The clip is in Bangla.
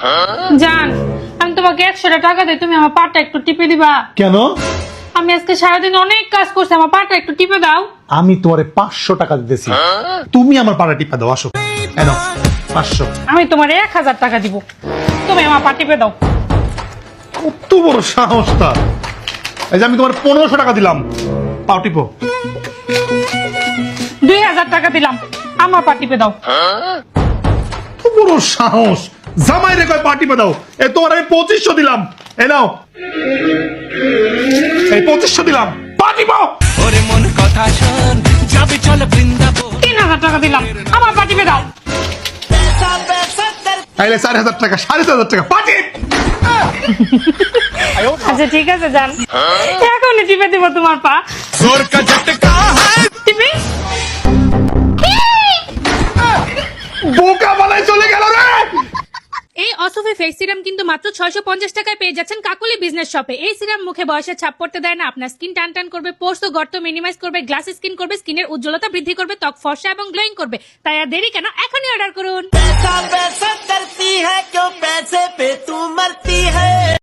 জান, আমি তোমাকে 100 টাকা দিই, তুমি আমার পাটা একটু টিপে দিবা। কেন? আমি আজকে সারাদিন অনেক কাজ করছি, আমার পাটা একটু টিপে দাও। আমি তোমারে 500 টাকা দিতেছি, তুমি আমার পাড়া টিপা দাও। আসো, এনো 500। আমি তোমার 1000 টাকা দিব, তুমি আমার পা টিপে দাও। কত বড় সাহস তার! এই যে আমি তোমার 1500 টাকা দিলাম, পাও টিপো। 2000 টাকা দিলাম, আমার পা টিপে দাও। কত বড় সাহস! জামাই রে কয় পা টিপে দাও। এ তোমার আমি 2500 দিলাম, এ নাও। এই 2500 দিলাম, পা টিপো। ওরে মন কথা শোন, যাবি চল বৃন্দাবন। 3000 টাকা দিলাম, আমার পা টিপে দাও। তাইলে 4000 টাকা, 4500 টাকা, পা টিপ। আচ্ছা ঠিক আছে জান, এখনই টিপে দিব তোমার পা। जोर का झटका है। টিপি। বোকা বানাই চলে গেল রে। এই অসফি ফেস সিরাম কিন্তু মাত্র 650 টাকায় পেয়ে যাচ্ছেন কাকুলি বিজনেস শপে। এই সিরাম মুখে বয়সের ছাপ পড়তে দেয় না, আপনার স্কিন টান টান করবে, পোর্স ও গর্ত মিনিমাইজ করবে, গ্লাস স্কিন করবে, স্কিনের উজ্জ্বলতা বৃদ্ধি করবে, ত্বক ফর্সা এবং গ্লোয়িং করবে। তাই আর দেরি কেন, এখনই অর্ডার করুন।